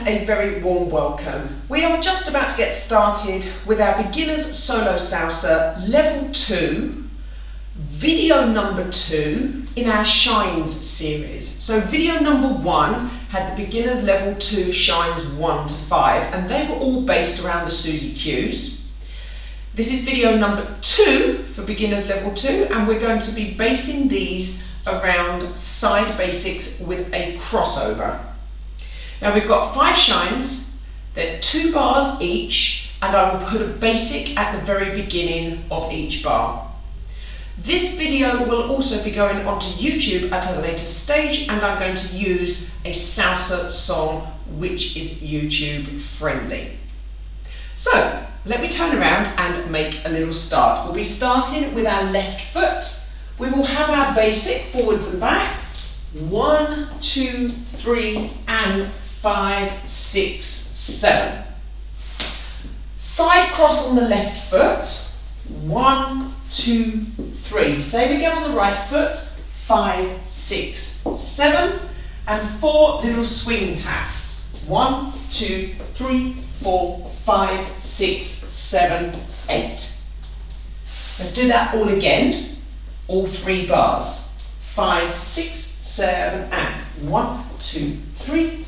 and a very warm welcome. We are just about to get started with our beginners solo salsa level 2, video number 2 in our shines series. So video number 1 had the beginners level 2 shines 1 to 5 and they were all based around the Susie cues. This is video number 2 for beginners level 2 and we're going to be basing these around side basics with a crossover. Now we've got 5 shines, they're 2 bars each, and I will put a basic at the very beginning of each bar. This video will also be going onto YouTube at a later stage, and I'm going to use a salsa song which is YouTube friendly. So let me turn around and make a little start. We'll be starting with our left foot. We will have our basic forwards and back. 1, 2, 3, and 5, 6, 7. Side cross on the left foot. 1, 2, 3. Same again on the right foot. 5, 6, 7. And 4 little swing taps. 1, 2, 3, 4, 5, 6, 7, 8. Let's do that all again. All 3 bars. 5, 6, 7, and 1, 2, 3,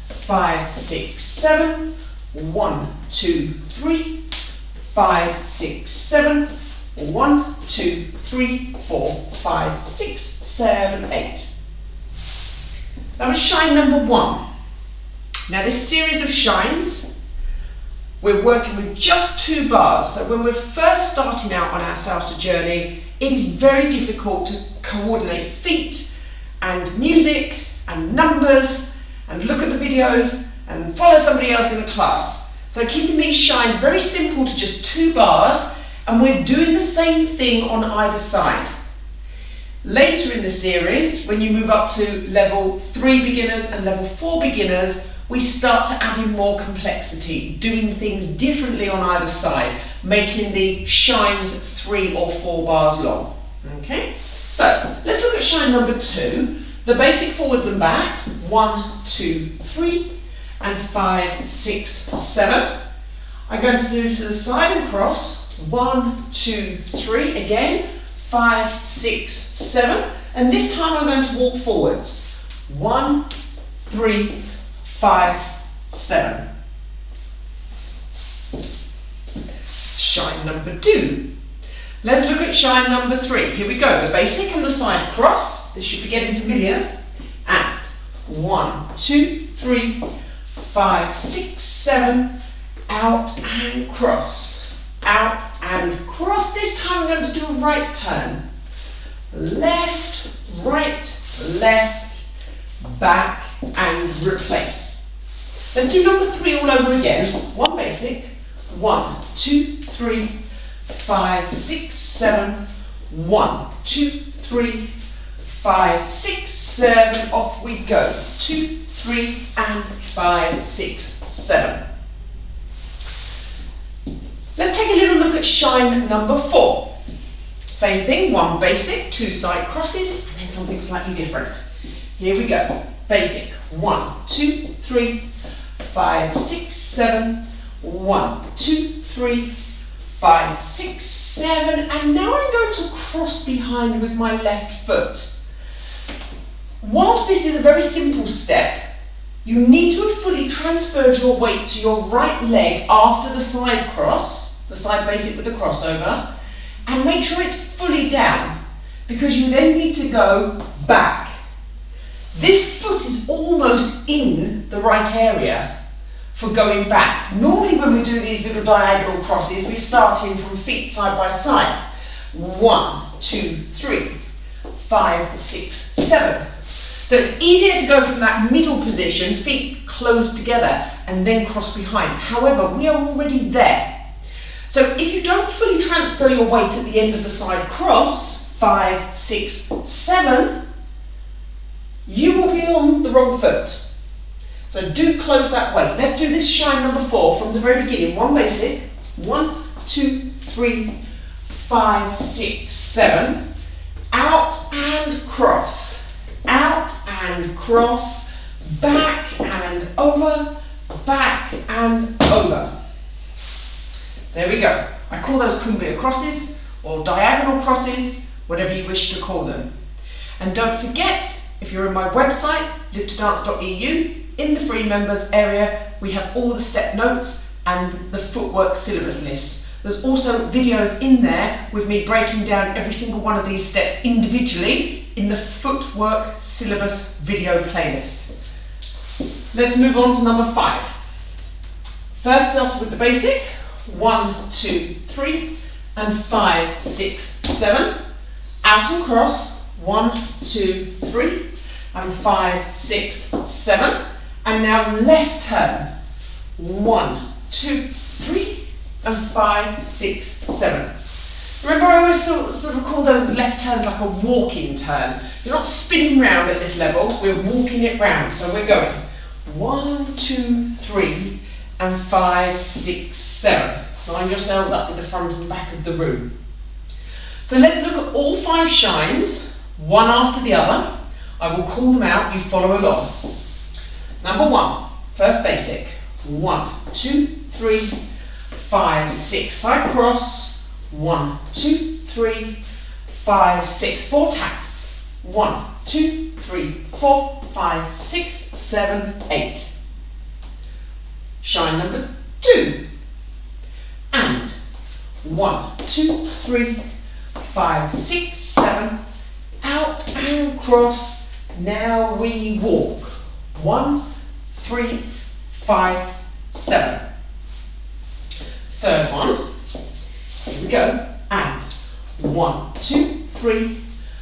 5, 6, 7, 1, 2, 3, 5, 6, 7, 1, 2, 3, 4, 5, 6, 7, 8. That was shine number 1. Now this series of shines, we're working with just 2 bars. So when we're first starting out on our salsa journey, it is very difficult to coordinate feet and music and numbers and look at the videos and follow somebody else in the class. So keeping these shines very simple to just 2 bars, and we're doing the same thing on either side. Later in the series, when you move up to level 3 beginners and level 4 beginners, we start to add in more complexity, doing things differently on either side, making the shines 3 or 4 bars long. Okay, so let's look at shine number 2. The basic forwards and back, 1, 2, 3, and 5, 6, 7. I'm going to do to the side and cross, 1, 2, 3, again, 5, 6, 7, and this time I'm going to walk forwards, 1, 3, 5, 7. Shine number 2. Let's look at shine number 3. Here we go, the basic and the side cross. This should be getting familiar. And 1, 2, 3, 5, 6, 7, out and cross. Out and cross. This time I'm going to do a right turn. Left, right, left, back, and replace. Let's do number 3 all over again. One basic. 1, 2, 3, 5, 6, 7. 1, 2, 3, 5, 6, 7. Off we go. 2, 3, and 5, 6, 7. Let's take a little look at shine number 4. Same thing, 1 basic, 2 side crosses, and then something slightly different. Here we go. Basic. 1, 2, 3, 5, 6, 7. 1, 2, 3, 5, 6, 7. And now I'm going to cross behind with my left foot. Whilst this is a very simple step, you need to have fully transferred your weight to your right leg after the side cross, the side basic with the crossover, and make sure it's fully down, because you then need to go back. This foot is almost in the right area for going back. Normally when we do these little diagonal crosses, we're starting from feet side by side. 1, 2, 3, 5, 6, 7. So it's easier to go from that middle position, feet closed together, and then cross behind. However, we are already there. So if you don't fully transfer your weight at the end of the side cross, 5, 6, 7, you will be on the wrong foot. So do close that weight. Let's do this shine number 4 from the very beginning. 1 basic. 1, 2, 3, 5, 6, 7. Out and cross. Out and cross. Back and over. back and over. There we go. I call those Cumbia crosses or diagonal crosses, whatever you wish to call them. And don't forget, if you're in my website, livetodance.eu, in the free members area, we have all the step notes and the footwork syllabus list. There's also videos in there with me breaking down every single one of these steps individually in the footwork syllabus video playlist. Let's move on to number 5. First off with the basic, 1, 2, 3, and 5, 6, 7. Out and cross, 1, 2, 3, and 5, 6, 7. And now left turn, 1, 2, 3, and 5, 6, 7. Remember, I always sort of call those left turns like a walking turn. You're not spinning round at this level, we're walking it round. So we're going 1, 2, 3, and 5, 6, 7. Line yourselves up with the front and back of the room. So let's look at all 5 shines, one after the other. I will call them out, you follow along. Number 1, first basic. 1, 2, 3, 5, 6. Side cross. 1, 2, 3, 5, 6. 4 taps. 1, 2, 3, 4, 5, 6, 7, 8. Shine number 2. And 1, 2, 3, 5, 6, 7. Out and cross. Now we walk. 1, 3, 5, 7. Third one. Here we go. And 1, 2, 3,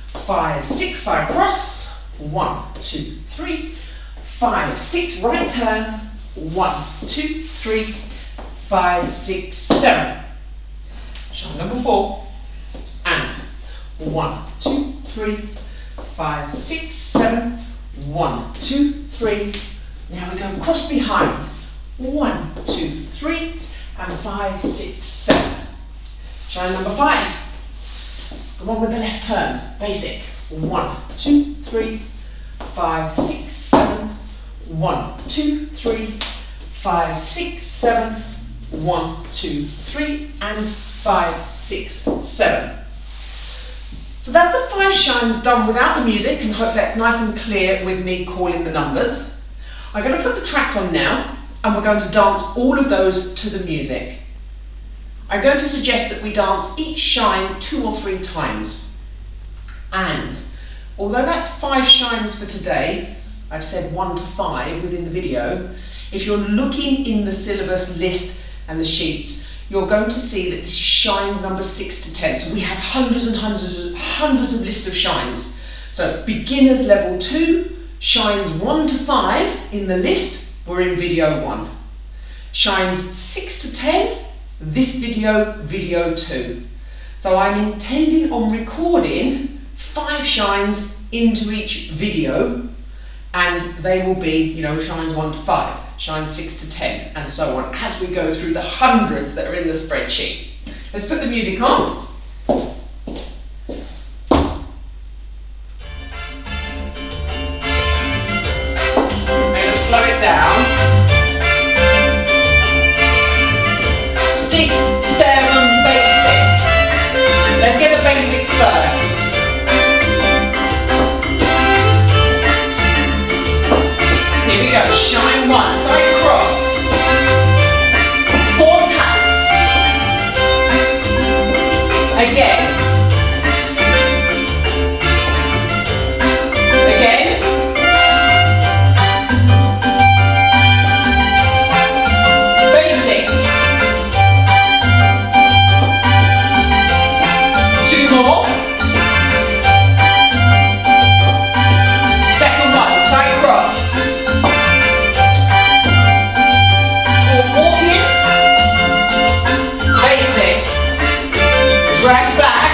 5, 6. Side cross. 1, 2, 3, 5, 6. Right turn. 1, 2, 3, 5, 6, 7. Shine number 4. And 1, 2, 3, 5, 6, 7. 1, 2, 3. Now we go cross behind. 1, 2, 3, and 5, 6, 7. Shine number 5. The one with the left turn. Basic. 1, 2, 3, 5, 6, 7. 1, 2, 3, 5, 6, 7. 1, 2, 3, and 5, 6, 7. So that's the 5 shines done without the music, and hopefully that's nice and clear with me calling the numbers. I'm going to put the track on now, and we're going to dance all of those to the music. I'm going to suggest that we dance each shine 2 or 3 times. And although that's 5 shines for today, I've said 1 to 5 within the video, if you're looking in the syllabus list and the sheets, you're going to see that this is shines number 6 to 10. So we have hundreds and hundreds of lists of shines. So beginners level 2, shines 1 to 5 in the list were in video 1. Shines 6 to 10, this video, video 2. So I'm intending on recording 5 shines into each video, and they will be, shines 1 to 5, shines 6 to 10, and so on, as we go through the hundreds that are in the spreadsheet. Let's put the music on. I'm going to slow it down. 6, 7, basic. Let's get the basic first. Here we go, shine 1, side cross, 4 taps, again, basic, 2 more, second one, side cross, drag back,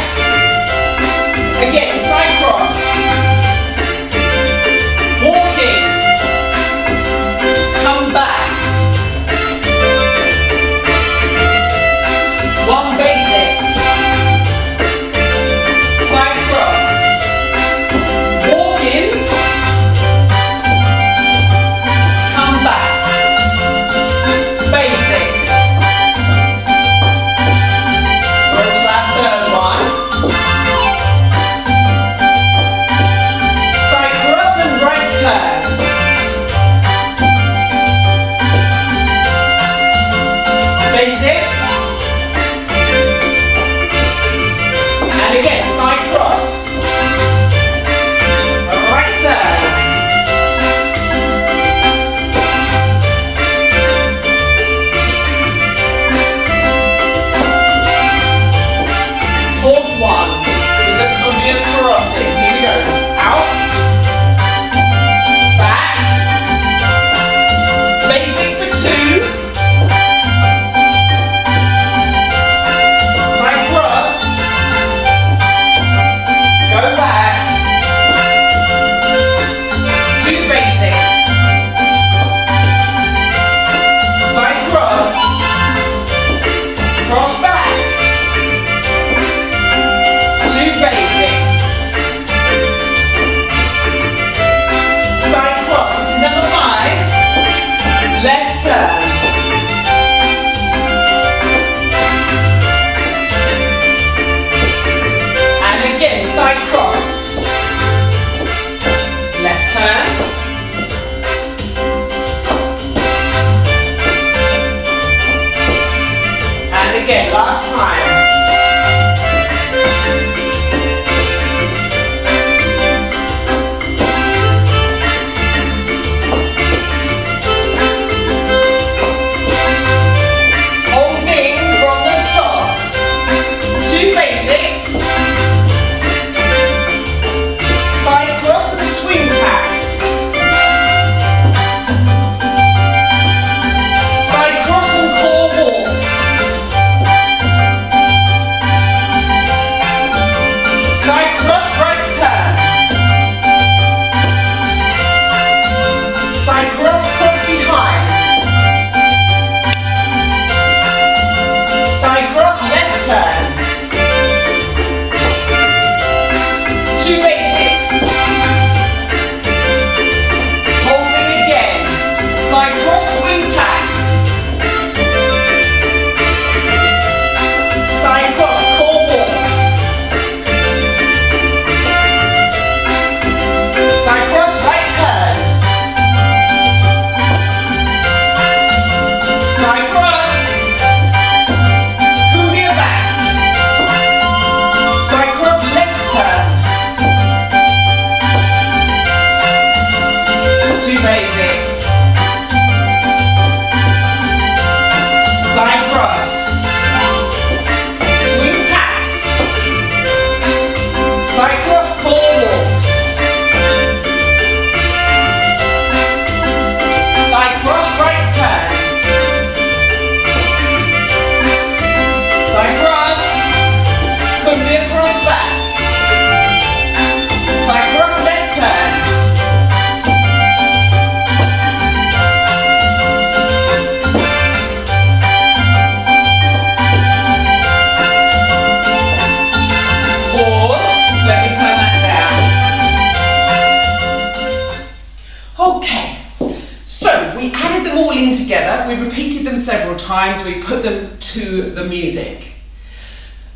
sometimes we put them to the music.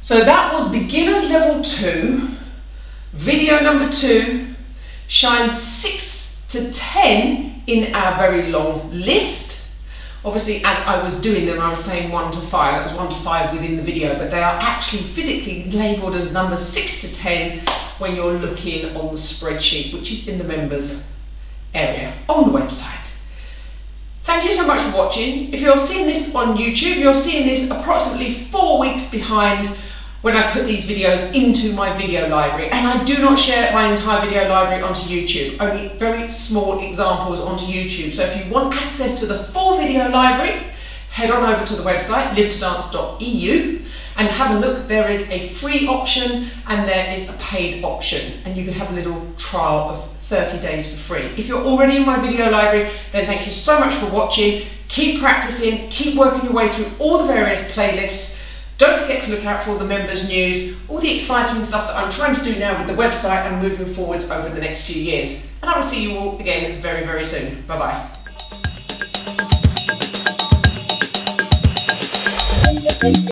So that was beginners level 2, video number 2, shines 6 to 10 in our very long list. Obviously, as I was doing them, I was saying 1 to 5. That was 1 to 5 within the video, but they are actually physically labelled as numbers 6 to 10 when you're looking on the spreadsheet, which is in the members area on the website. Thank you so much for watching. If you're seeing this on YouTube, you're seeing this approximately 4 weeks behind when I put these videos into my video library, and I do not share my entire video library onto YouTube, only very small examples onto YouTube. So if you want access to the full video library, head on over to the website livetodance.eu and have a look. There is a free option and there is a paid option, and you can have a little trial of 30 days for free. If you're already in my video library, then thank you so much for watching. Keep practicing, keep working your way through all the various playlists. Don't forget to look out for all the members news, all the exciting stuff that I'm trying to do now with the website and moving forwards over the next few years. And I will see you all again very, very soon. Bye bye.